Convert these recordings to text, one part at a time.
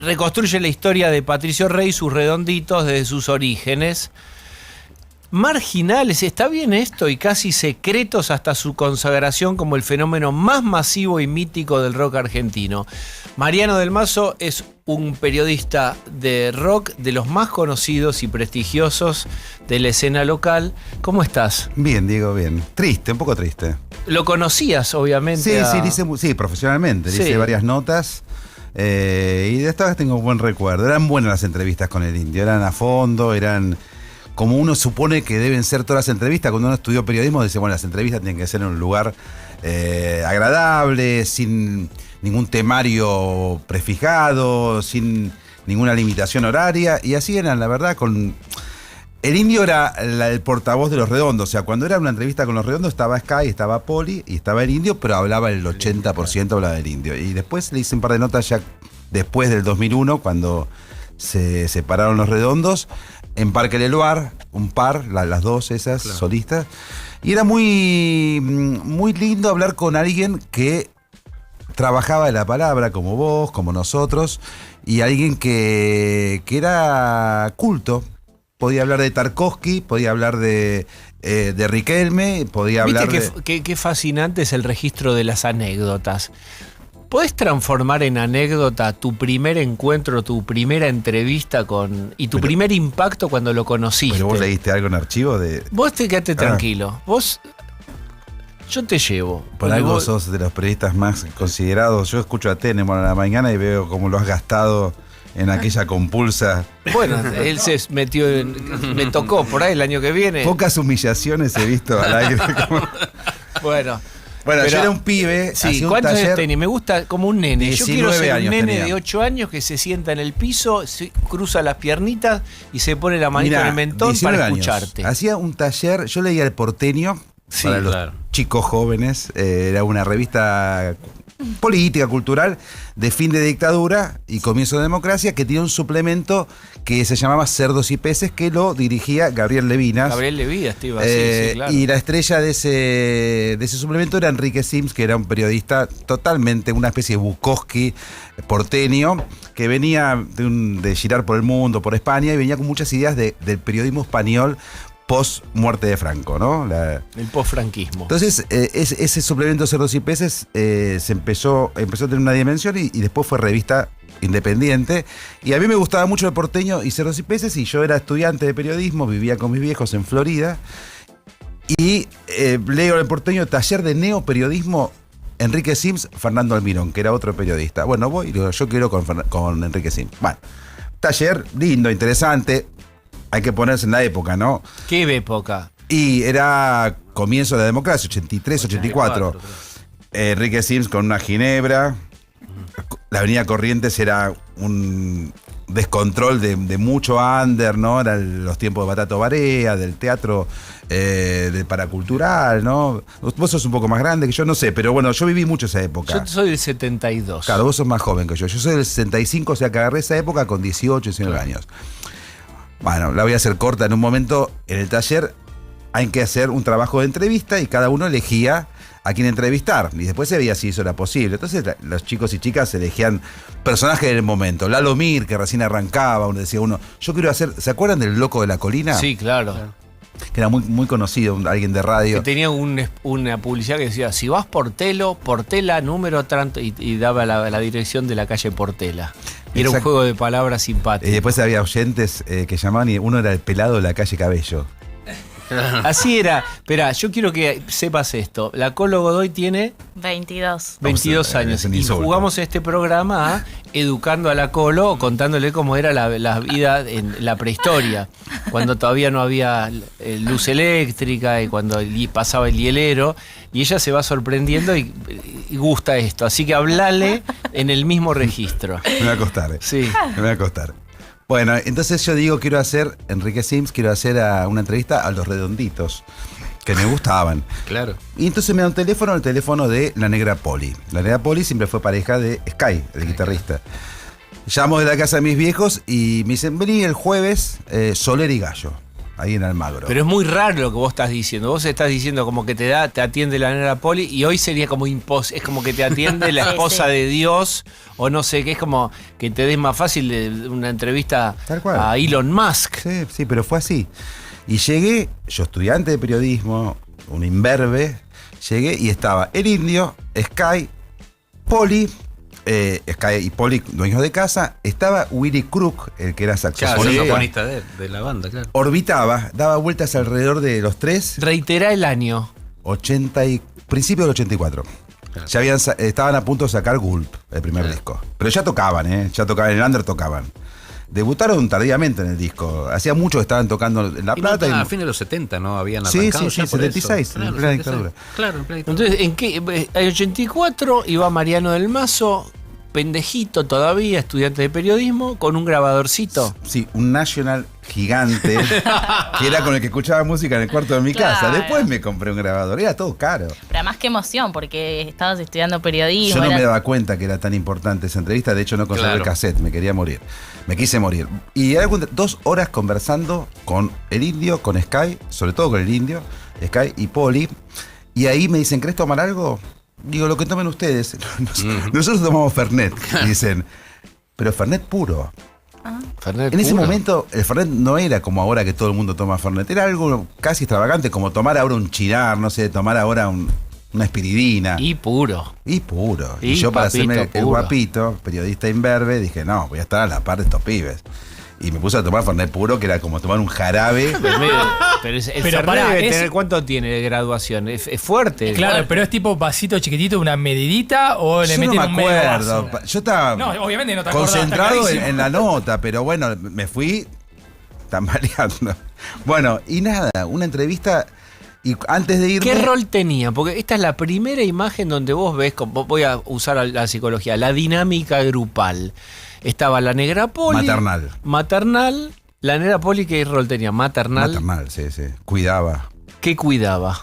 reconstruye la historia de Patricio Rey y sus redonditos desde sus orígenes. Marginales, está bien esto, y casi secretos hasta su consagración como el fenómeno más masivo y mítico del rock argentino. Mariano del Mazo es un periodista de rock de los más conocidos y prestigiosos de la escena local. ¿Cómo estás? Bien, Diego, bien. Triste, un poco triste. ¿Lo conocías, obviamente? Sí, profesionalmente. Sí. Hice varias notas y de esta vez tengo un buen recuerdo. Eran buenas las entrevistas con el Indio, eran a fondo, eran como uno supone que deben ser todas las entrevistas. Cuando uno estudió periodismo, dice, bueno, las entrevistas tienen que ser en un lugar agradable, sin ningún temario prefijado, sin ninguna limitación horaria. Y así eran, la verdad, con... El Indio era el portavoz de los Redondos. O sea, cuando era una entrevista con los Redondos estaba Sky, estaba Poli y estaba el Indio, pero hablaba el 80% hablaba del Indio. Y después le hice un par de notas ya después del 2001, cuando se separaron los Redondos, en Parque Leloir, un par, las dos esas, claro, solistas. Y era muy, muy lindo hablar con alguien que trabajaba de la palabra, como vos, como nosotros, y alguien que era culto. Podía hablar de Tarkovsky, podía hablar de Riquelme, podía hablar ¿Viste qué fascinante es el registro de las anécdotas? ¿Podés transformar en anécdota tu primer encuentro, tu primera entrevista y tu primer impacto cuando lo conociste? Pero vos leíste algo en archivo de... Vos te quedaste tranquilo. Yo te llevo. Por algo sos de los periodistas más considerados. Yo escucho a Tenemon a la mañana y veo cómo lo has gastado en aquella compulsa. Bueno, él se metió me tocó por ahí el año que viene. Pocas humillaciones he visto al aire. Bueno, yo era un pibe. Sí, ¿cuántos años tenés? Me gusta como un nene. Yo quiero ser un nene de 8 años que se sienta en el piso, cruza las piernitas y se pone la manita en el mentón para escucharte. Hacía un taller, yo leía El Porteño, para los chicos jóvenes. Era una revista política, cultural, de fin de dictadura y comienzo de democracia, que tenía un suplemento que se llamaba Cerdos y Peces, que lo dirigía Gabriel Levinas. Gabriel Levinas, sí, claro. Y la estrella de ese suplemento era Enrique Sims, que era un periodista totalmente, una especie de Bukowski porteño, que venía de girar por el mundo, por España, y venía con muchas ideas del periodismo español post muerte de Franco, ¿no? El post-franquismo. Entonces, ese suplemento Cerdos y Peces se empezó a tener una dimensión y después fue revista independiente. Y a mí me gustaba mucho El Porteño y Cerdos y Peces, y yo era estudiante de periodismo, vivía con mis viejos en Florida. Y leo El Porteño, taller de neoperiodismo, Enrique Sims, Fernando Almirón, que era otro periodista. Bueno, voy y digo, yo quiero con Enrique Sims. Bueno, taller lindo, interesante. Hay que ponerse en la época, ¿no? ¿Qué época? Y era comienzo de la democracia, 83, 84. Enrique Sims con una ginebra. La Avenida Corrientes era un descontrol de mucho under, ¿no? Eran los tiempos de Batato Barea, del teatro del paracultural, ¿no? Vos sos un poco más grande que yo, no sé, pero bueno, yo viví mucho esa época. Yo soy del 72. Claro, vos sos más joven que yo. Yo soy del 65, o sea que agarré esa época con 18, 19 años. Bueno, la voy a hacer corta. En un momento, en el taller, hay que hacer un trabajo de entrevista y cada uno elegía a quién entrevistar. Y después se veía si eso era posible. Entonces, los chicos y chicas elegían personajes del momento. Lalo Mir, que recién arrancaba, uno decía yo quiero hacer... ¿Se acuerdan del Loco de la Colina? Sí, claro. Que era muy, muy conocido, alguien de radio. Que tenía una publicidad que decía, si vas Portela, número tanto, y daba la dirección de la calle Portela. Y era un juego de palabras simpático. Y después había oyentes que llamaban y uno era el pelado de la calle Cabello. Así era. Esperá, yo quiero que sepas esto. La Colo Godoy tiene 22 años. Y jugamos este programa educando a la Colo, contándole cómo era la vida en la prehistoria, cuando todavía no había luz eléctrica y cuando pasaba el hielero. Y ella se va sorprendiendo y gusta esto. Así que hablale en el mismo registro. Me va a costar. Sí. Me va a costar. Bueno, entonces yo digo, Enrique Sims, quiero hacer una entrevista a los Redonditos, que me gustaban. Claro. Y entonces me da el teléfono de la Negra Poli. La Negra Poli siempre fue pareja de Sky, el guitarrista. Llamo de la casa de mis viejos y me dicen, vení el jueves, Soler y Gallo. ahí en Almagro. Pero es muy raro lo que vos estás diciendo. Vos estás diciendo como que te atiende la Negra Poli y hoy sería como es como que te atiende la esposa de Dios o no sé, que es como que te des más fácil de una entrevista a Elon Musk. Sí, pero fue así. Y llegué, yo estudiante de periodismo, un imberbe, llegué y estaba el Indio, Sky, Poli, Sky y Poli, dueños de casa, estaba Willy Crook, el que era saxofonista de la banda, claro. Orbitaba, daba vueltas alrededor de los tres. Reiterá el año. Principio del 84. Claro. Ya estaban a punto de sacar Gulp, el primer disco. Pero ya tocaban, en el under tocaban. Debutaron tardíamente en el disco. Hacía mucho que estaban tocando en La Plata. A fines de los 70, ¿no? Habían arrancado. Sí, 76, en plena dictadura. Claro, en plena dictadura. Entonces, ¿en qué? El 84 iba Mariano del Mazo, pendejito todavía, estudiante de periodismo, con un grabadorcito. Sí, un National gigante, que era con el que escuchaba música en el cuarto de mi casa. Después me compré un grabador, era todo caro. Pero además qué emoción, porque estabas estudiando periodismo. Yo no me daba cuenta que era tan importante esa entrevista, de hecho no conservé el cassette, me quise morir. Y era 2 horas conversando con el Indio, con Sky, sobre todo con el Indio, Sky y Poli, y ahí me dicen, ¿querés tomar algo? Digo, lo que tomen ustedes. Nosotros tomamos Fernet, dicen, pero Fernet puro. Fernet en ese puro. momento el Fernet no era como ahora que todo el mundo toma Fernet, era algo casi extravagante, como tomar ahora un Chinar, no sé, tomar ahora una espiridina. Y puro. Y yo para hacerme el guapito, periodista imberbe, dije, no, voy a estar a la par de estos pibes. Y me puse a tomar Fernet puro, que era como tomar un jarabe. Pero el Fernet debe tener, ¿cuánto tiene de graduación? Es fuerte. Claro, pero es tipo vasito chiquitito, una medidita, o le meten un medio vaso. Yo estaba obviamente no te concentrado en la nota, pero bueno, me fui tambaleando. Bueno, y nada, una entrevista. Y antes de irme... ¿Qué rol tenía? Porque esta es la primera imagen donde vos ves, voy a usar la psicología, la dinámica grupal. Estaba la Negra Poli. Maternal. La Negra Poli, ¿qué rol tenía? Maternal, sí. Cuidaba. ¿Qué cuidaba?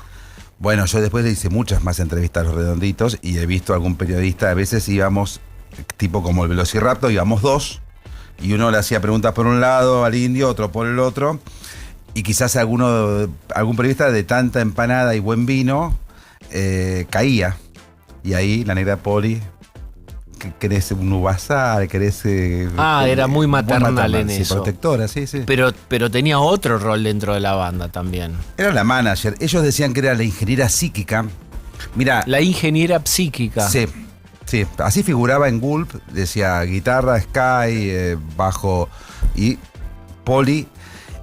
Bueno, yo después le hice muchas más entrevistas a los Redonditos y he visto a algún periodista, a veces íbamos, tipo como el Velociraptor, íbamos 2, y uno le hacía preguntas por un lado al Indio, otro por el otro, y quizás algún periodista de tanta empanada y buen vino caía. Y ahí la Negra Poli... ¿Querés un uvasal? ¿Querés...? Era muy maternal en eso. Protectora, sí. Pero tenía otro rol dentro de la banda también. Era la manager. Ellos decían que era la ingeniera psíquica. Mira, la ingeniera psíquica. Sí. Así figuraba en Gulp. Decía guitarra, Sky, bajo y Poli.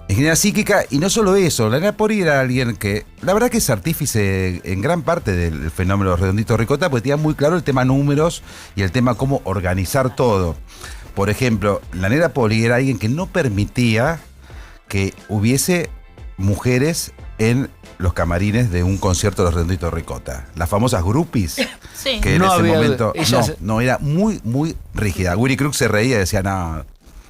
Ingeniera psíquica, y no solo eso, la Negra Poli era alguien que, la verdad que es artífice en gran parte del fenómeno de los Redonditos Ricota, porque tenía muy claro el tema números y el tema cómo organizar todo. Por ejemplo, la Negra Poli era alguien que no permitía que hubiese mujeres en los camarines de un concierto de los Redonditos Ricota. Las famosas groupies, sí. Que en ese momento no, era muy, muy rígida. Willy Crook se reía y decía, no...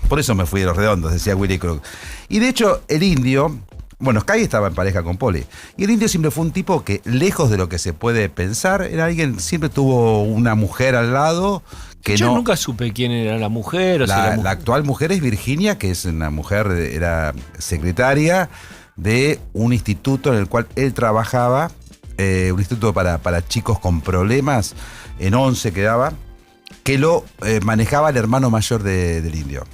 Por eso me fui de los Redondos, decía Willy Crook. Y de hecho, el Indio, bueno, Sky estaba en pareja con Poli. Y el Indio siempre fue un tipo que, lejos de lo que se puede pensar, era alguien, siempre tuvo una mujer al lado que Yo nunca supe quién era la mujer. La actual mujer es Virginia, que es una mujer, era secretaria de un instituto en el cual él trabajaba, un instituto para chicos con problemas, en 11 quedaba, que lo manejaba el hermano mayor del Indio.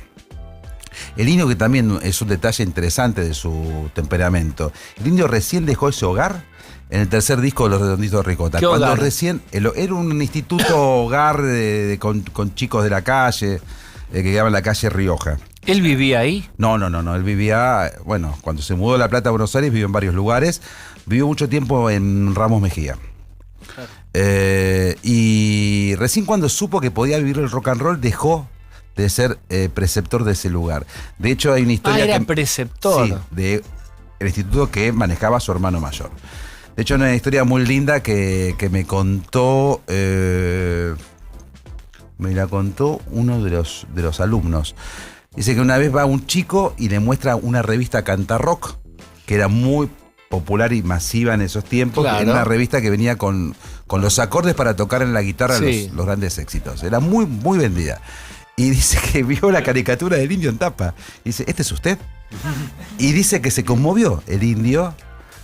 El Indio, que también es un detalle interesante de su temperamento. El Indio recién dejó ese hogar en el tercer disco de los Redonditos Ricota. ¿Qué cuando hogar? Recién era un instituto hogar con chicos de la calle, que quedaba en la calle Rioja. ¿Él vivía ahí? No. Él vivía, bueno, cuando se mudó de La Plata a Buenos Aires, vivió en varios lugares. Vivió mucho tiempo en Ramos Mejía. Y recién cuando supo que podía vivir el rock and roll, dejó de ser preceptor de ese lugar. De hecho, hay una historia era preceptor. Sí, del instituto que manejaba su hermano mayor. De hecho, hay una historia muy linda que me contó, me la contó uno de los alumnos. Dice que una vez va un chico y le muestra una revista Cantarrock, que era muy popular y masiva en esos tiempos. Claro. Era una revista que venía con los acordes para tocar en la guitarra, sí, los grandes éxitos. Era muy, muy vendida. y dice que vio la caricatura del indio en tapa. Y dice, ¿este es usted? Y dice que se conmovió el indio,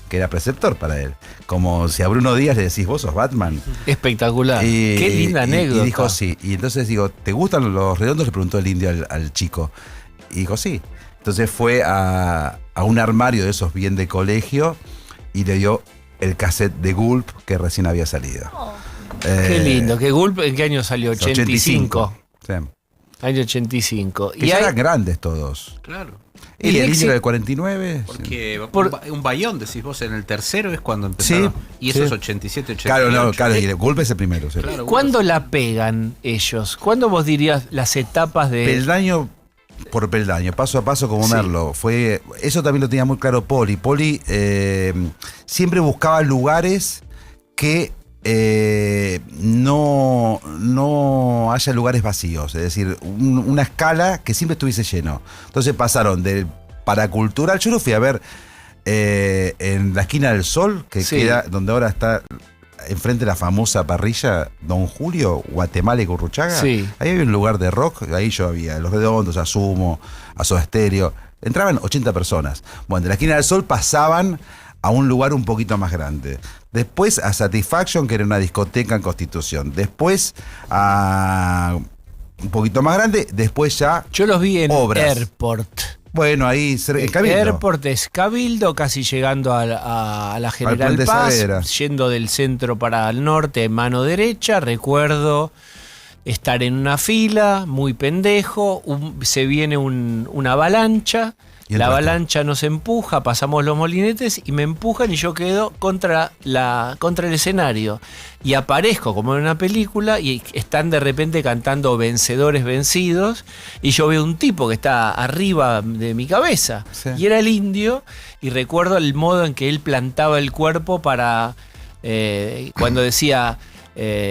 que era preceptor para él. Como si a Bruno Díaz le decís, vos sos Batman. Espectacular. Qué linda anécdota. Y dijo, sí. Y entonces digo, ¿te gustan los redondos? Le preguntó el indio al chico. Y dijo, sí. Entonces fue a un armario de esos bien de colegio y le dio el cassette de Gulp que recién había salido. Qué lindo. ¿Qué Gulp en qué año salió? 85. Sí. Año 85. Que ya eran grandes todos. Claro. Y el indio del 49. Porque un bayón, decís vos, en el tercero es cuando empezaron. Sí, y eso es 87, 88. Claro, y el Gulp es el primero. Sí. Claro, ¿Cuándo la pegan ellos? ¿Cuándo vos dirías las etapas de...? Peldaño por peldaño, paso a paso como Merlo. Eso también lo tenía muy claro Poli. Poli siempre buscaba lugares que no haya lugares vacíos, es decir, una escala que siempre estuviese lleno. Entonces pasaron del paracultural, yo lo fui a ver en la esquina del Sol, que queda donde ahora está enfrente de la famosa parrilla Don Julio, Guatemala y Curruchaga. Sí. Ahí había un lugar de rock, ahí yo había Los Redondos, a Sumo, a Soda Stereo. Entraban 80 personas. Bueno, de la esquina del Sol pasaban a un lugar un poquito más grande. Después a Satisfaction, que era una discoteca en Constitución. Después a un poquito más grande. Después ya yo los vi en Obras. Airport. Bueno, ahí Cabildo. Airport es Cabildo, casi llegando a la General Paz, yendo del centro para el norte, mano derecha. Recuerdo estar en una fila, muy pendejo, se viene una avalancha. La avalancha nos empuja, pasamos los molinetes y me empujan y yo quedo contra el escenario. Y aparezco como en una película y están de repente cantando Vencedores Vencidos y yo veo un tipo que está arriba de mi cabeza. Sí. Y era el indio y recuerdo el modo en que él plantaba el cuerpo para cuando decía...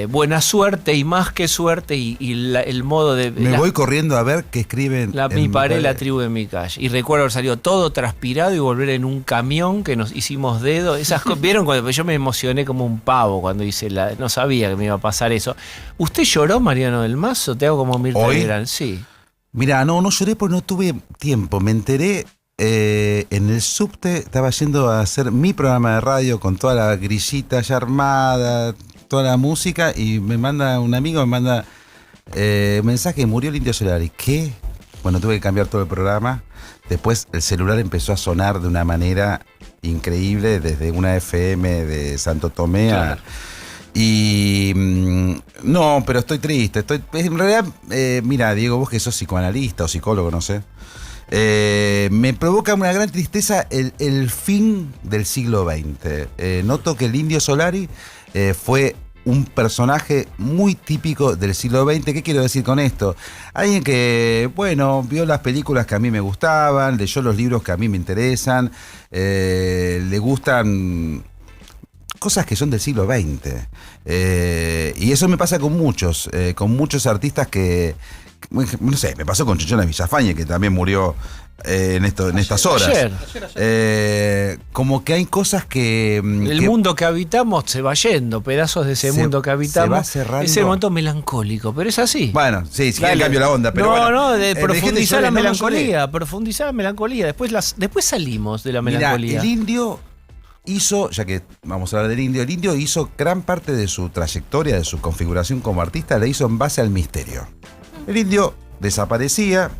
buena suerte y más que suerte y el modo de... voy corriendo a ver qué escriben. Mi paré la tribu de mi calle. Y recuerdo haber salido todo transpirado y volver en un camión que nos hicimos dedos. ¿Vieron? Cuando yo me emocioné como un pavo cuando hice no sabía que me iba a pasar eso. ¿Usted lloró, Mariano del Mazo? Te hago como Mirta Legrand. Sí. Mira, no lloré porque no tuve tiempo. Me enteré en el subte, estaba yendo a hacer mi programa de radio con toda la grillita ya armada, toda la música, y me manda un amigo, un mensaje, murió el Indio Solari. ¿Qué? Bueno, tuve que cambiar todo el programa. Después el celular empezó a sonar de una manera increíble desde una FM de Santo Tomé a... Y no, pero estoy triste. En realidad, mira, Diego, vos que sos psicoanalista o psicólogo, no sé. Me provoca una gran tristeza el fin del siglo XX. Noto que el Indio Solari fue un personaje muy típico del siglo XX. ¿Qué quiero decir con esto? Alguien que, bueno, vio las películas que a mí me gustaban, leyó los libros que a mí me interesan, le gustan cosas que son del siglo XX. Y eso me pasa con muchos artistas que, no sé, me pasó con Chichona Villafañe, que también murió en estas horas. Como que hay cosas que... El mundo que habitamos se va yendo, pedazos de ese mundo que habitamos. Se va cerrando. Ese momento melancólico, pero es así. Bueno, sí, cambio la onda, pero profundizar la melancolía, Después salimos de la melancolía. Mirá, el indio hizo, ya que vamos a hablar del indio, el indio hizo gran parte de su trayectoria, de su configuración como artista, la hizo en base al misterio. El indio desaparecía.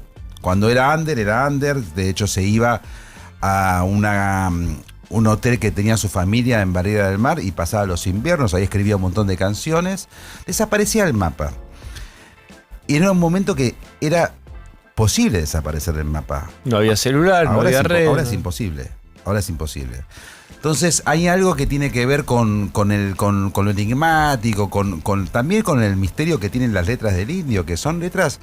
Cuando era under, de hecho se iba a un hotel que tenía su familia en Barrera del Mar y pasaba los inviernos, ahí escribía un montón de canciones, desaparecía el mapa. Y era un momento que era posible desaparecer del mapa. No había celular, no había red. Ahora es imposible. Entonces hay algo que tiene que ver con lo enigmático, también con el misterio que tienen las letras del indio, que son letras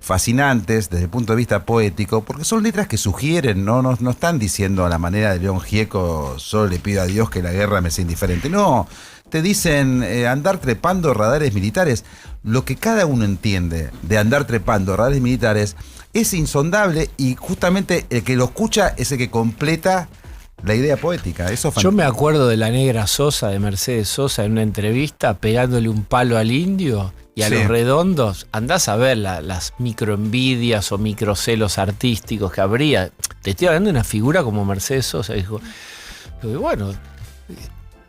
fascinantes desde el punto de vista poético, porque son letras que sugieren, no están diciendo a la manera de León Gieco, solo le pido a Dios que la guerra me sea indiferente. No, te dicen andar trepando radares militares. Lo que cada uno entiende de andar trepando radares militares es insondable, y justamente el que lo escucha es el que completa la idea poética. Eso yo me acuerdo de la negra Sosa, de Mercedes Sosa, en una entrevista pegándole un palo al indio y a los redondos, andás a ver las microenvidias o microcelos artísticos que habría. Te estoy hablando de una figura como Mercedes Sosa, dijo, bueno,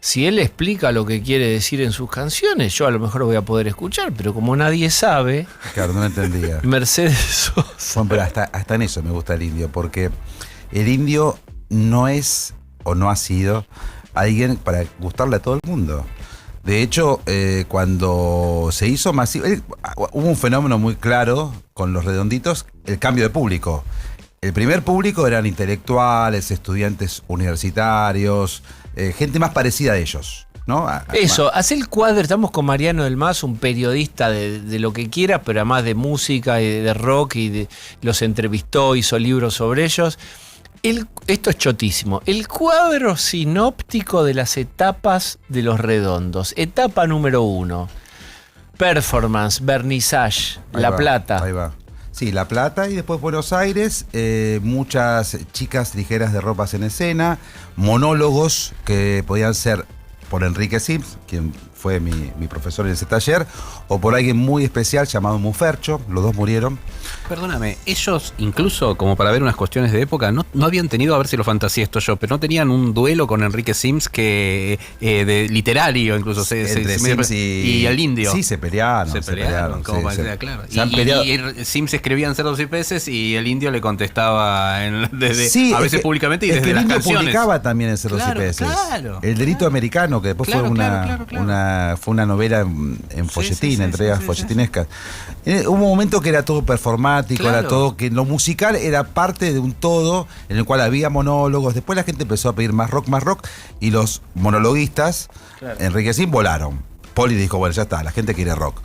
si él explica lo que quiere decir en sus canciones, yo a lo mejor voy a poder escuchar, pero como nadie sabe... Claro, no entendía. Mercedes Sosa. Bueno, pero hasta en eso me gusta el indio, porque el indio no es o no ha sido alguien para gustarle a todo el mundo. De hecho, cuando se hizo masivo, hubo un fenómeno muy claro con los redonditos, el cambio de público. El primer público eran intelectuales, estudiantes universitarios, gente más parecida a ellos, ¿no? Eso, hace el cuadro, estamos con Mariano del Mazo, un periodista de lo que quiera, pero además de música y de rock, y los entrevistó, hizo libros sobre ellos. Esto es chotísimo. El cuadro sinóptico de las etapas de los redondos. Etapa número 1. Performance, vernissage, La Plata. Ahí va. Sí, La Plata y después Buenos Aires, muchas chicas ligeras de ropas en escena, monólogos que podían ser por Enrique Sims, quien fue mi profesor en ese taller, o por alguien muy especial llamado Mufercho, los dos murieron. Perdóname, ellos incluso, como para ver unas cuestiones de época, no habían tenido, a ver si lo fantaseé esto yo, pero no tenían un duelo con Enrique Sims que de literario, incluso entre Sims y el indio. Sí, se pelearon. Como sí, parecía, claro. Y Sims escribía en cerdos y peces y el indio le contestaba sí, a veces públicamente y desde el las indio canciones. Publicaba también en cerdos y peces. Claro, el delito americano, que después fue una novela en folletín, entregas folletinescas. Hubo un momento que era todo performático, era todo, que lo musical era parte de un todo en el cual había monólogos. Después la gente empezó a pedir más rock, y los monologuistas, Enrique Sin, volaron. Poli dijo, bueno, ya está, la gente quiere rock.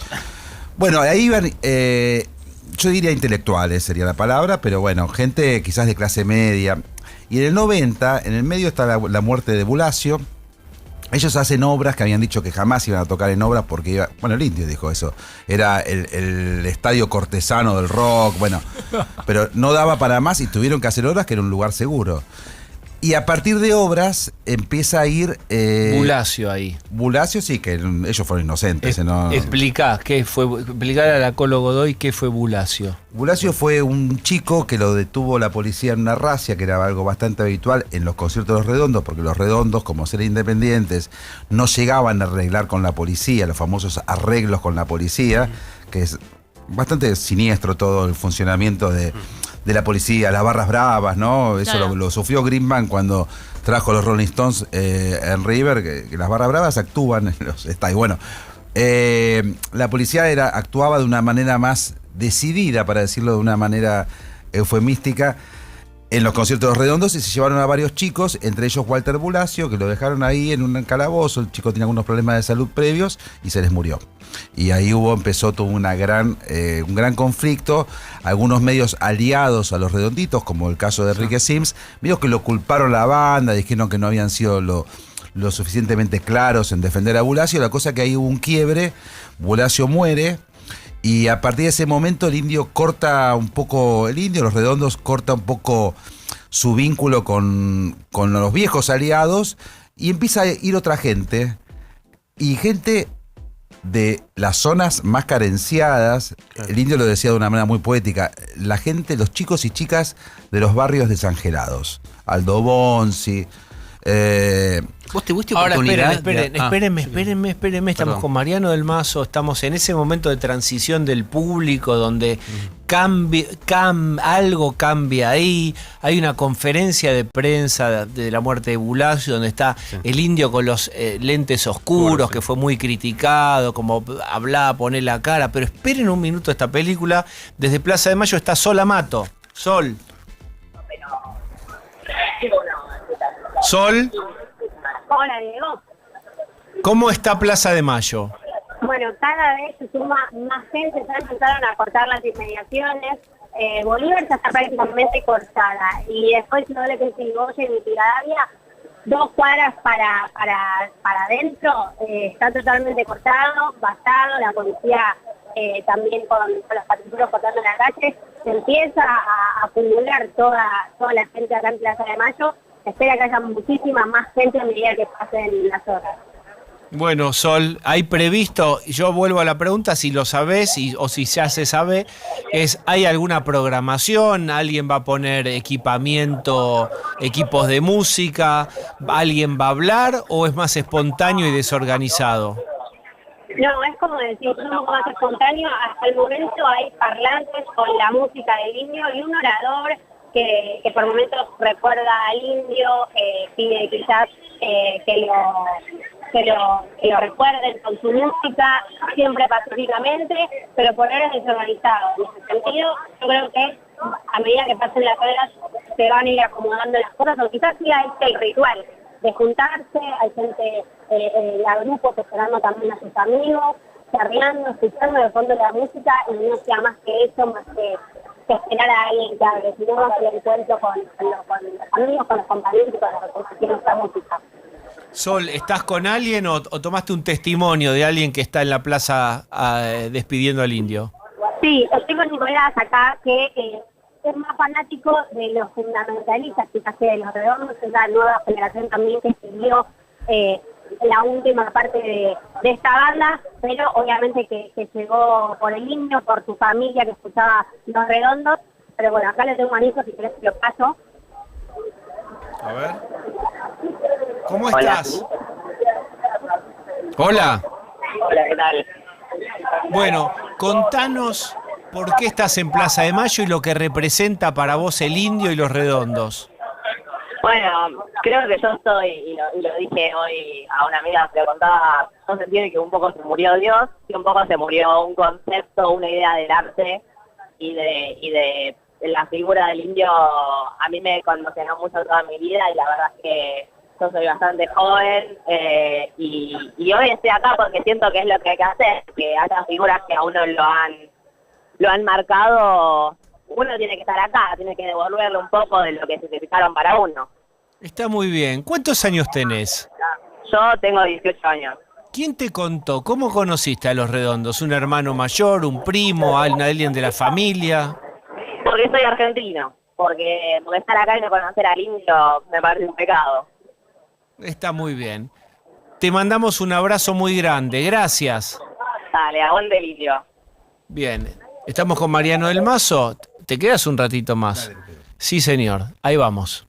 Bueno, ahí iban, yo diría intelectuales sería la palabra, pero bueno, gente quizás de clase media. Y en el 90, en el medio está la muerte de Bulacio. Ellos hacen obras que habían dicho que jamás iban a tocar en obras porque el indio dijo eso, era el estadio cortesano del rock, pero no daba para más y tuvieron que hacer obras que era un lugar seguro. Y a partir de obras empieza a ir... Bulacio ahí. Bulacio sí, que ellos fueron inocentes. Explicar a la Colo Godoy qué fue Bulacio. Bulacio fue un chico que lo detuvo la policía en una racia, que era algo bastante habitual en los conciertos de los redondos, porque los redondos, como ser independientes, no llegaban a arreglar con la policía, los famosos arreglos con la policía, que es bastante siniestro todo el funcionamiento de la policía, las barras bravas, ¿no? Eso claro. lo sufrió Greenbank cuando trajo los Rolling Stones en River, que las barras bravas actúan en los estadios. Bueno, la policía actuaba de una manera más decidida, para decirlo de una manera eufemística, en los conciertos de los redondos, y se llevaron a varios chicos, entre ellos Walter Bulacio, que lo dejaron ahí en un calabozo. El chico tenía algunos problemas de salud previos y se les murió. Y ahí empezó todo un gran conflicto. Algunos medios aliados a los redonditos, como el caso de Enrique Sims, medios que lo culparon la banda, dijeron que no habían sido lo suficientemente claros en defender a Bulacio. La cosa que ahí hubo un quiebre, Bulacio muere. Y a partir de ese momento los redondos corta un poco su vínculo con los viejos aliados y empieza a ir otra gente. Y gente de las zonas más carenciadas, claro. El indio lo decía de una manera muy poética, la gente, los chicos y chicas de los barrios desangelados. Aldo Bonzi. ¿Vos tuviste ahora oportunidad? Espérenme, estamos con Mariano del Mazo, estamos en ese momento de transición del público donde algo cambia ahí. Hay una conferencia de prensa de la muerte de Bulacio donde está el indio con los lentes oscuros, que fue muy criticado, como hablaba, poner la cara. Pero esperen un minuto esta película. Desde Plaza de Mayo está Sol Amato. Sol. Sol. Hola, Diego. ¿Cómo está Plaza de Mayo? Bueno, cada vez se suma más gente, ya empezaron a cortar las inmediaciones. Bolívar ya está prácticamente cortada. Y después no le Irigoyen y Rivadavia, 2 cuadras para adentro, está totalmente cortado, vallado, la policía también con los patrulleros cortando la calle. Se empieza a acumular toda la gente acá en Plaza de Mayo. Espera que haya muchísima más gente a medida que pasen las horas. Bueno, Sol, hay previsto, yo vuelvo a la pregunta, si lo sabés o si ya se sabe, ¿hay alguna programación? ¿Alguien va a poner equipamiento, equipos de música? ¿Alguien va a hablar o es más espontáneo y desorganizado? No, es como decir, es un poco más espontáneo. Hasta el momento hay parlantes con la música del indio y un orador que por momentos recuerda al indio, pide quizás que lo recuerden con su música, siempre pacíficamente, pero por ahora es desorganizado. En ese sentido, yo creo que a medida que pasen las horas se van a ir acomodando las cosas, o quizás sí hay el ritual de juntarse, hay gente, la grupo esperando también a sus amigos, charlando, escuchando de fondo la música, y no sea más que eso, más que esperar a alguien que hable, sino más el encuentro con los amigos, con los compañeros y con los que tienen esta música. Sol, ¿estás con alguien o tomaste un testimonio de alguien que está en la plaza despidiendo al indio? Sí, estoy con Nicolás acá, que es más fanático de los fundamentalistas, quizás que de los redondos, es la nueva generación también que siguió la última parte de esta banda, pero obviamente que llegó por el indio, por su familia que escuchaba los redondos, pero bueno, acá le tengo un anillo, si querés que lo paso. A ver. ¿Cómo estás? Hola. Hola, ¿qué tal? Bueno, contanos por qué estás en Plaza de Mayo y lo que representa para vos el indio y los redondos. Bueno, creo que yo estoy, y lo dije hoy a una amiga que le contaba, yo sentí que un poco se murió Dios, y un poco se murió un concepto, una idea del arte y de la figura del indio. A mí me conmocionó mucho toda mi vida, y la verdad es que yo soy bastante joven, y hoy estoy acá porque siento que es lo que hay que hacer, que haya figuras que a uno lo han marcado. Uno tiene que estar acá, tiene que devolverle un poco de lo que significaron para uno. Está muy bien. ¿Cuántos años tenés? Yo tengo 18 años. ¿Quién te contó? ¿Cómo conociste a los redondos? ¿Un hermano mayor, un primo, alguien de la familia? Porque soy argentino. Porque estar acá y no conocer al indio me parece un pecado. Está muy bien. Te mandamos un abrazo muy grande. Gracias. Dale, aguante el indio. Bien. Estamos con Mariano del Mazo. ¿Te quedas un ratito más? Sí, señor. Ahí vamos.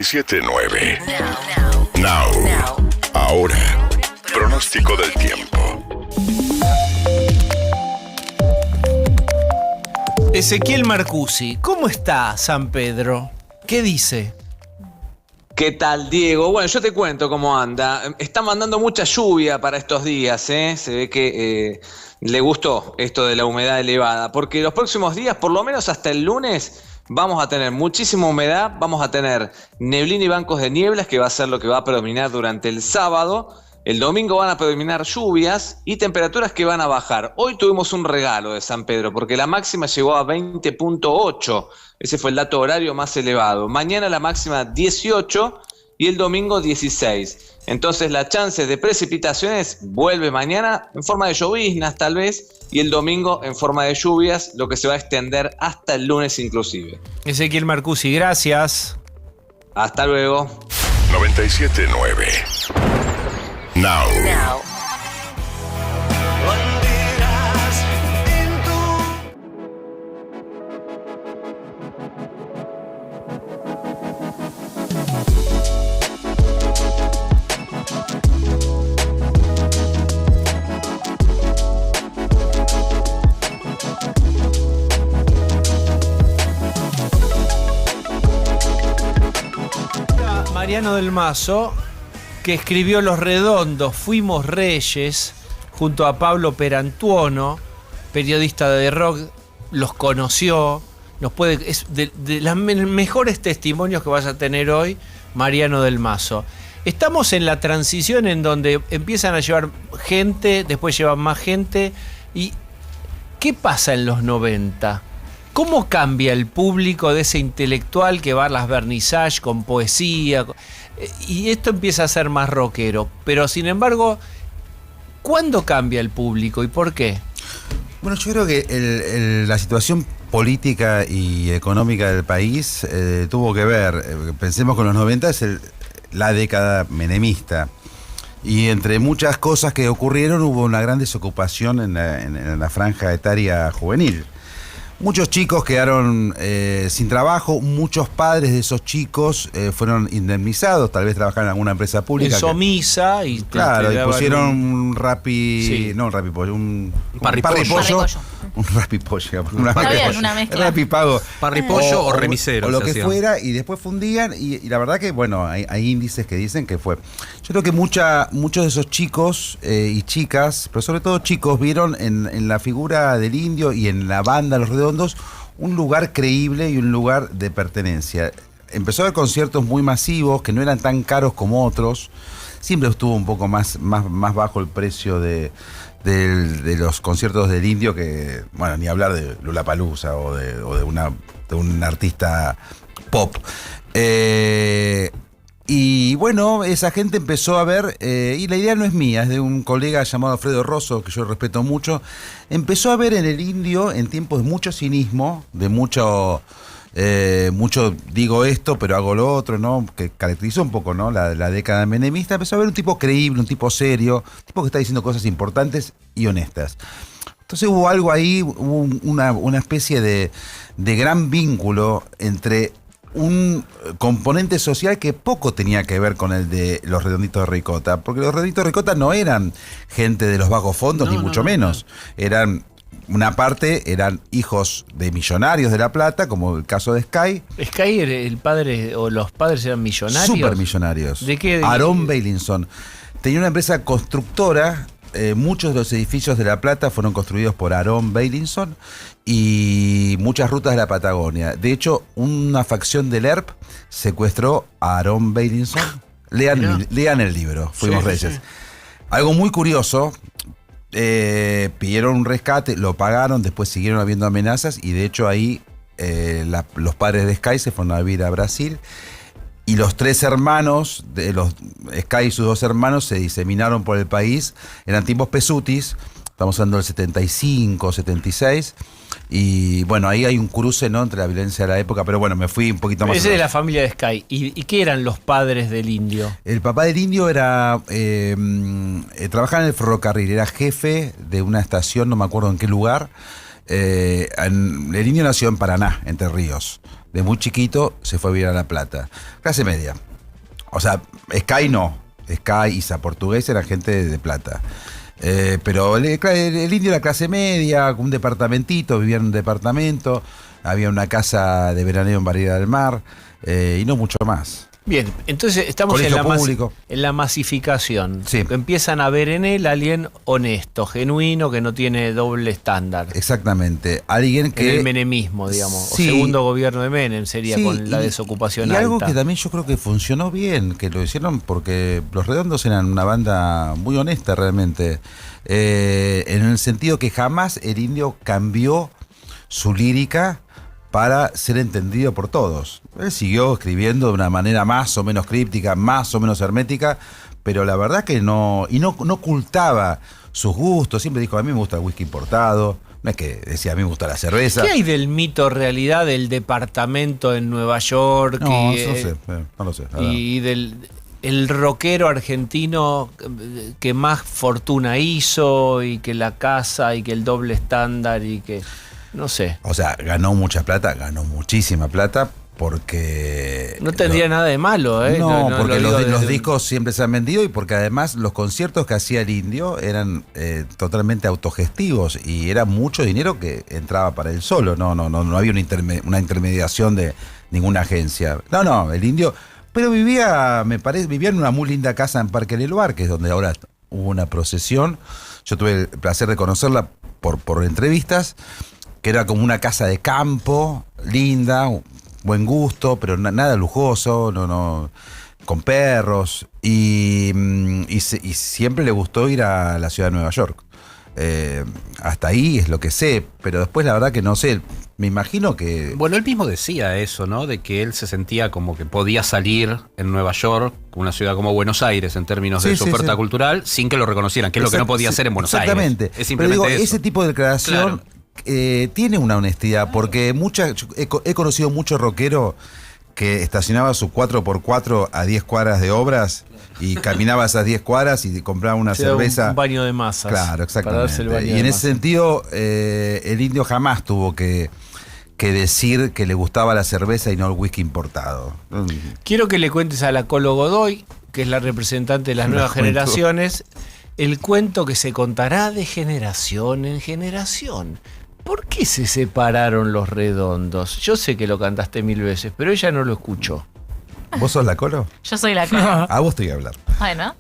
97.9. Now. Ahora. Pronóstico del tiempo. Ezequiel Marcusi, ¿cómo está San Pedro? ¿Qué dice? ¿Qué tal, Diego? Bueno, yo te cuento cómo anda. Está mandando mucha lluvia para estos días, ¿eh? Se ve que le gustó esto de la humedad elevada, porque los próximos días, por lo menos hasta el lunes, vamos a tener muchísima humedad, vamos a tener neblina y bancos de nieblas, que va a ser lo que va a predominar durante el sábado. El domingo van a predominar lluvias y temperaturas que van a bajar. Hoy tuvimos un regalo de San Pedro, porque la máxima llegó a 20.8. Ese fue el dato horario más elevado. Mañana la máxima 18 y el domingo 16. Entonces la chance de precipitaciones vuelve mañana en forma de lloviznas tal vez, y el domingo en forma de lluvias, lo que se va a extender hasta el lunes inclusive. Ezequiel Marcusi, gracias. Hasta luego. 97.9. Now. Mariano del Mazo, que escribió Los Redondos, Fuimos Reyes, junto a Pablo Perantuono, periodista de rock, los conoció, es de los mejores testimonios que vas a tener hoy, Mariano del Mazo. Estamos en la transición en donde empiezan a llevar gente, después llevan más gente, y ¿qué pasa en los 90? ¿Cómo cambia el público de ese intelectual que va a las vernissages con poesía? Y esto empieza a ser más rockero. Pero sin embargo, ¿cuándo cambia el público y por qué? Bueno, yo creo que la situación política y económica del país tuvo que ver. Pensemos que en los 90 es la década menemista. Y entre muchas cosas que ocurrieron hubo una gran desocupación en la franja etaria juvenil. Muchos chicos quedaron sin trabajo, muchos padres de esos chicos fueron indemnizados, tal vez trabajaban en alguna empresa pública. Insomisa y claro, y pusieron un rapi, sí. No un rapipollo, un parripollo. Un rapipollo, una mezcla. Rapipago. Parripollo o remisero. O lo que fuera, y después fundían, y la verdad que, bueno, hay índices que dicen que fue. Yo creo que muchos de esos chicos y chicas, pero sobre todo chicos, vieron en la figura del indio y en la banda Los Redondos un lugar creíble y un lugar de pertenencia. Empezó a haber conciertos muy masivos que no eran tan caros como otros. Siempre estuvo un poco más bajo el precio de los conciertos del indio, que, bueno, ni hablar de Lollapalooza o de un artista pop. Y bueno, esa gente empezó a ver, y la idea no es mía, es de un colega llamado Alfredo Rosso, que yo respeto mucho, empezó a ver en el indio, en tiempos de mucho cinismo, de mucho digo esto, pero hago lo otro, ¿no? Que caracterizó un poco, ¿no? La década menemista. Empezó a ver un tipo creíble, un tipo serio, un tipo que está diciendo cosas importantes y honestas. Entonces hubo algo ahí, hubo una especie de gran vínculo entre un componente social que poco tenía que ver con el de los Redonditos de Ricota, porque los Redonditos de Ricota no eran gente de los bajos fondos, ni mucho menos. Eran... Una parte eran hijos de millonarios de La Plata, como el caso de Sky. ¿Sky, el padre o los padres eran millonarios? Súper millonarios. ¿De qué? Aaron Bailinson. Tenía una empresa constructora. Muchos de los edificios de La Plata fueron construidos por Aaron Bailinson y muchas rutas de la Patagonia. De hecho, una facción del ERP secuestró a Aaron Bailinson. Lean el libro, Fuimos Reyes. Sí. Algo muy curioso... pidieron un rescate, lo pagaron, después siguieron habiendo amenazas y de hecho ahí los padres de Sky se fueron a vivir a Brasil y los tres hermanos, Sky y sus dos hermanos, se diseminaron por el país. Eran tiempos pesutis, estamos hablando del 75, 76, y bueno, ahí hay un cruce, ¿no?, entre la violencia de la época, pero bueno, me fui un poquito más. Ese de la familia de Sky. ¿Y qué eran los padres del indio? El papá del indio era trabajaba en el ferrocarril, era jefe de una estación, no me acuerdo en qué lugar. El indio nació en Paraná, Entre Ríos. de muy chiquito se fue a vivir a La Plata. Clase media. O sea, Sky no. Sky, Isa Portugués eran gente de plata. Pero el indio era clase media, un departamentito, vivía en un departamento, había una casa de veraneo en Barriga del Mar, y no mucho más. Bien, entonces estamos en la masificación. Sí. Empiezan a ver en él alguien honesto, genuino, que no tiene doble estándar. Exactamente. Alguien que... En el menemismo, digamos. Sí. O segundo gobierno de Menem sería, sí, con la desocupación y alta. algo que también yo creo que funcionó bien, que lo hicieron porque Los Redondos eran una banda muy honesta realmente. En el sentido que jamás el indio cambió su lírica para ser entendido por todos. Él siguió escribiendo de una manera más o menos críptica, más o menos hermética, pero la verdad que no ocultaba sus gustos. Siempre dijo, a mí me gusta el whisky importado. No es que decía, a mí me gusta la cerveza. ¿Qué hay del mito realidad del departamento en Nueva York? No, no lo sé. Y del el rockero argentino que más fortuna hizo, y que la casa, y que el doble estándar, y que... No sé. O sea, ganó mucha plata, ganó muchísima plata, porque... No tendría nada de malo, ¿eh? No, porque los discos siempre se han vendido, y porque además los conciertos que hacía el indio eran totalmente autogestivos, y era mucho dinero que entraba para él solo. No había una intermediación de ninguna agencia. No, el indio... Pero vivía en una muy linda casa en Parque del Bar, que es donde ahora hubo una procesión. Yo tuve el placer de conocerla por entrevistas, que era como una casa de campo, linda, buen gusto, pero nada lujoso, con perros, y siempre le gustó ir a la ciudad de Nueva York. Hasta ahí es lo que sé, pero después la verdad que no sé, me imagino que... Bueno, él mismo decía eso, ¿no? De que él se sentía como que podía salir en Nueva York, una ciudad como Buenos Aires en términos de su oferta cultural, sin que lo reconocieran, que es lo que no podía hacer en Buenos Aires. Exactamente. Es simplemente pero digo, eso. Ese tipo de declaración... Claro. Tiene una honestidad, porque he conocido mucho rockero que estacionaba su 4x4 a 10 cuadras de obras y caminaba esas 10 cuadras y compraba una cerveza. Un baño de masas. Claro, exactamente. Y en ese sentido, el indio jamás tuvo que decir que le gustaba la cerveza y no el whisky importado. Quiero que le cuentes a la Colo Godoy, que es la representante de las nuevas generaciones, el cuento que se contará de generación en generación. ¿Por qué se separaron Los Redondos? Yo sé que lo cantaste 1000 veces, pero ella no lo escuchó. ¿Vos sos la Colo? Yo soy la Colo. A vos te voy a hablar. Bueno.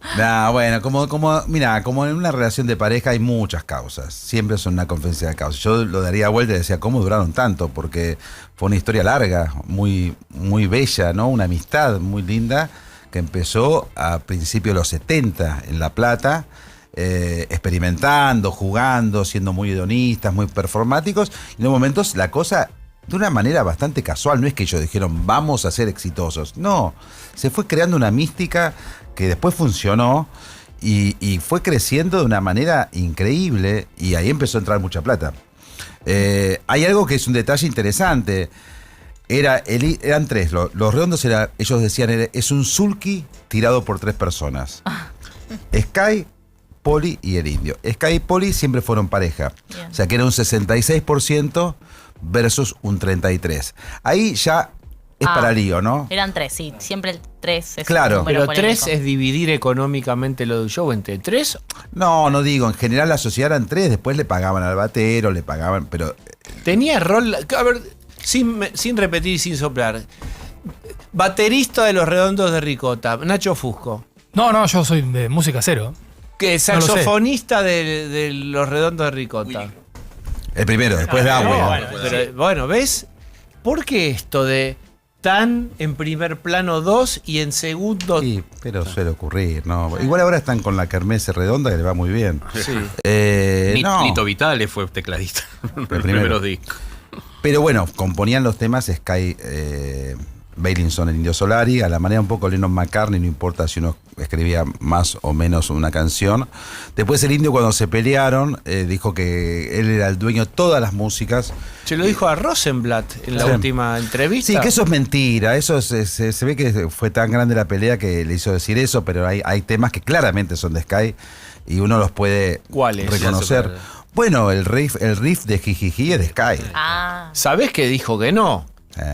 Bueno, como en una relación de pareja hay muchas causas. Siempre son una conferencia de causas. Yo lo daría vuelta y decía, ¿cómo duraron tanto? Porque fue una historia larga, muy, muy bella, ¿no? Una amistad muy linda que empezó a principios de los 70 en La Plata. Experimentando, jugando, siendo muy hedonistas, muy performáticos, y en momentos la cosa de una manera bastante casual. No es que ellos dijeron vamos a ser exitosos, no, se fue creando una mística que después funcionó y fue creciendo de una manera increíble, y ahí empezó a entrar mucha plata. Hay algo que es un detalle interesante. Eran tres, los Redondos ellos decían, es un sulky tirado por 3 personas. Sky, Poli y el indio. Sky y Poli siempre fueron pareja. Bien. O sea que era un 66% versus un 33%. Ahí ya es para lío, ¿no? Eran 3, sí. Siempre el 3 es claro. un número Pero 3 es dividir económicamente lo del show entre 3. No digo. En general la sociedad eran 3. Después le pagaban al batero, le pagaban, pero... Tenía rol... A ver, sin repetir y sin soplar. Baterista de Los Redondos de Ricota, Nacho Fusco. No, yo soy de música cero. Que saxofonista de Los Redondos de Ricota. El primero, después de agua. Bueno, ¿ves? ¿Por qué esto de tan en primer plano 2 y en segundo? Sí, pero suele ocurrir, ¿no? Igual ahora están con la Kermesse Redonda, que le va muy bien. Sí. Lito Vitale fue tecladista en los primeros discos. Pero bueno, componían los temas Sky, Bailinson, el Indio Solari, a la manera un poco Lennon McCartney, no importa si uno escribía más o menos una canción. Después el indio, cuando se pelearon, dijo que él era el dueño de todas las músicas. Se lo dijo a Rosenblatt en la última entrevista. Sí, que eso es mentira. Eso se ve que fue tan grande la pelea que le hizo decir eso, pero hay temas que claramente son de Sky y uno los puede reconocer. Bueno, el riff de Jijiji es de Sky. ¿Sabés que dijo que no?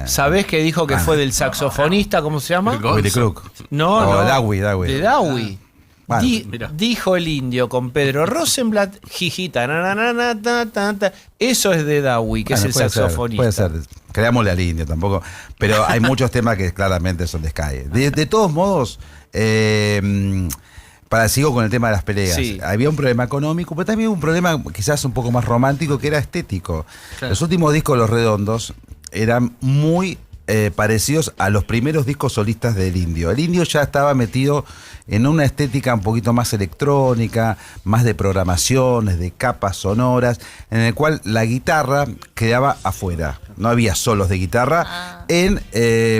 ¿Sabés que dijo que fue del saxofonista? ¿Cómo se llama? Willy Crook. No. Dawi. De Dawi. Bueno, Dijo el indio con Pedro Rosenblatt, jijita, eso es de Dawi, que es el saxofonista. Puede ser, creámosle al indio tampoco, pero hay muchos temas que claramente son de Sky. De todos modos, sigo con el tema de las peleas. Sí. Había un problema económico, pero también un problema quizás un poco más romántico, que era estético. Claro. Los últimos discos de Los Redondos eran muy parecidos a los primeros discos solistas del indio. El indio ya estaba metido en una estética un poquito más electrónica, más de programaciones, de capas sonoras, en el cual la guitarra quedaba afuera. No había solos de guitarra en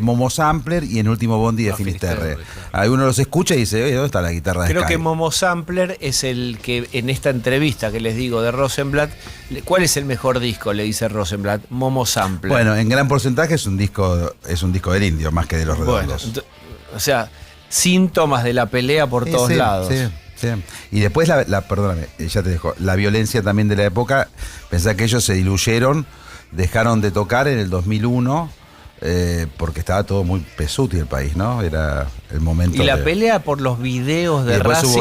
Momo Sampler y en Último Bondi de Finisterre. Alguno los escucha y dice, ¿dónde está la guitarra de Creo Sky? que Momo Sampler es el que en esta entrevista que les digo de Rosenblatt, ¿cuál es el mejor disco? Le dice Rosenblatt, Momo Sampler. Bueno, en gran porcentaje es un disco del indio, más que de Los Redondos. Bueno, o sea, síntomas de la pelea por todos lados. Sí. Y después, perdóname, ya te dejo, la violencia también de la época, pensá que ellos se diluyeron, dejaron de tocar en el 2001, porque estaba todo muy pesuti el país, ¿no? Era el momento. Y la pelea por los videos de después Racing.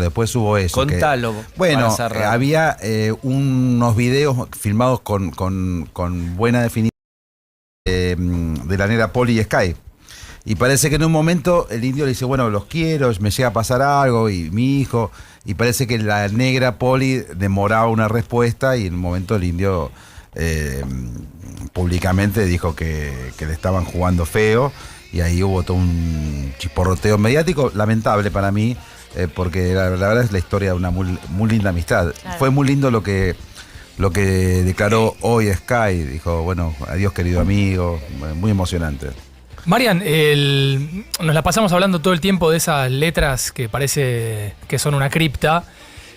Después hubo eso. Contalo. Bueno, había unos videos filmados con buena definición de la negra Poli y Sky. Y parece que en un momento el indio le dice, bueno, los quiero, me llega a pasar algo, y mi hijo. Y parece que la negra Poli demoraba una respuesta, y en un momento el indio públicamente dijo que le estaban jugando feo, y ahí hubo todo un chisporroteo mediático, lamentable para mí, porque la verdad es la historia de una muy linda amistad. Claro. Fue muy lindo lo que declaró hoy Sky. Dijo, bueno, adiós querido amigo, muy emocionante. Marian, nos la pasamos hablando todo el tiempo de esas letras que parece que son una cripta.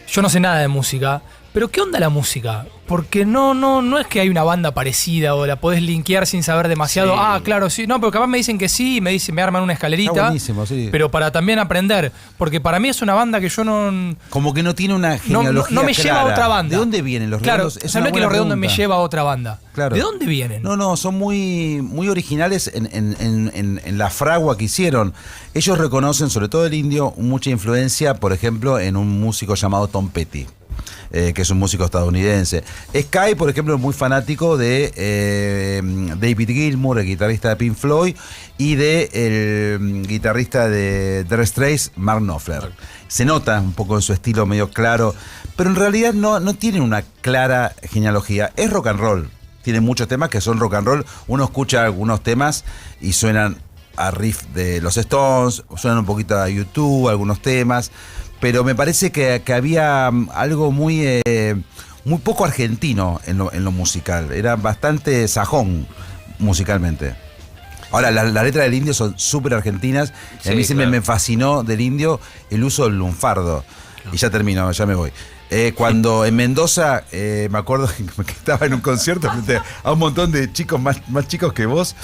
Yo no sé nada de música, pero ¿qué onda la música? Porque no es que hay una banda parecida o la podés linkear sin saber demasiado. Sí. Claro, sí. No, pero capaz me dicen que sí, me arman una escalerita. Está buenísimo, sí. Pero para también aprender, porque para mí es una banda que yo no... Como que no tiene una genealogía no me clara. lleva a otra banda. ¿De dónde vienen Los Redondos? Claro, no es que Los Redondos me lleva a otra banda. Claro. ¿De dónde vienen? No, son muy originales en la fragua que hicieron. Ellos reconocen, sobre todo el indio, mucha influencia, por ejemplo, en un músico llamado Tom Petty. Que es un músico estadounidense. Sky, por ejemplo, es muy fanático de David Gilmour, el guitarrista de Pink Floyd, y de el guitarrista de Dire Straits, Mark Knopfler. Se nota un poco en su estilo medio claro, pero en realidad no tiene una clara genealogía. Es rock and roll. Tiene muchos temas que son rock and roll. Uno escucha algunos temas y suenan a riff de los Stones, suenan un poquito a YouTube, algunos temas. Pero me parece que había algo muy poco argentino en lo musical. Era bastante sajón musicalmente. Ahora, las letras del indio son súper argentinas. Sí, a mí siempre me fascinó del indio el uso del lunfardo. Y ya termino, ya me voy. Cuando en Mendoza, me acuerdo que estaba en un concierto frente a un montón de chicos más chicos que vos.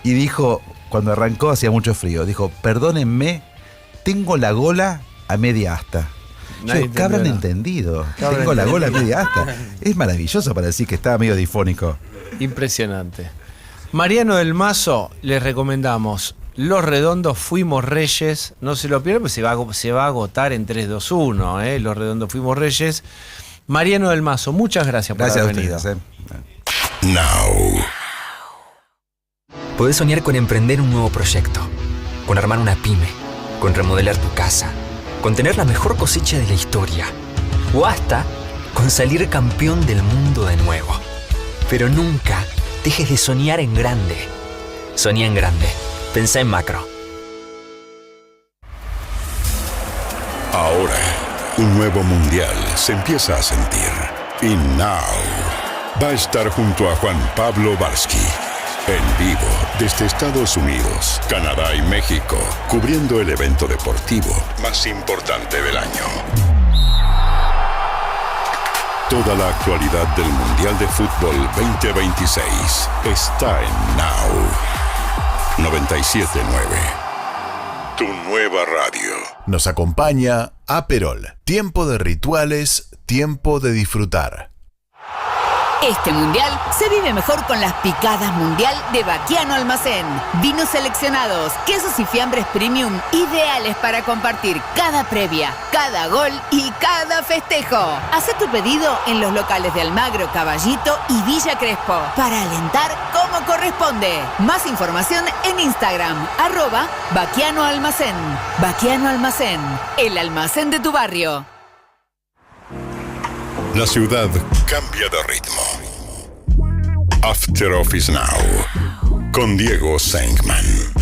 Y dijo, cuando arrancó hacía mucho frío, dijo, perdónenme, tengo la gola a media asta. ¿Qué habrán entendido? Tengo la gola a media asta. Es maravilloso para decir que estaba medio difónico. Impresionante. Mariano del Mazo, les recomendamos Los Redondos Fuimos Reyes. No se lo pierdan, porque se va a agotar en 3, 2, 1. Los Redondos Fuimos Reyes. Mariano del Mazo, muchas gracias por haber venido. Gracias a ustedes. Now. Podés soñar con emprender un nuevo proyecto, con armar una pyme, con remodelar tu casa, con tener la mejor cosecha de la historia, o hasta con salir campeón del mundo de nuevo. Pero nunca dejes de soñar en grande. Soñá en grande. Pensá en macro. Ahora, un nuevo mundial se empieza a sentir. Y Now va a estar junto a Juan Pablo Varsky. En vivo, desde Estados Unidos, Canadá y México, cubriendo el evento deportivo más importante del año. Toda la actualidad del Mundial de Fútbol 2026 está en Now 97.9. Tu nueva radio. Nos acompaña Aperol. Tiempo de rituales, tiempo de disfrutar. Este mundial se vive mejor con las picadas mundial de Baquiano Almacén. Vinos seleccionados, quesos y fiambres premium, ideales para compartir cada previa, cada gol y cada festejo. Haz tu pedido en los locales de Almagro, Caballito y Villa Crespo para alentar como corresponde. Más información en Instagram, @Baquiano Almacén. Baquiano Almacén, el almacén de tu barrio. La ciudad cambia de ritmo. After Office Now, con Diego Senkman.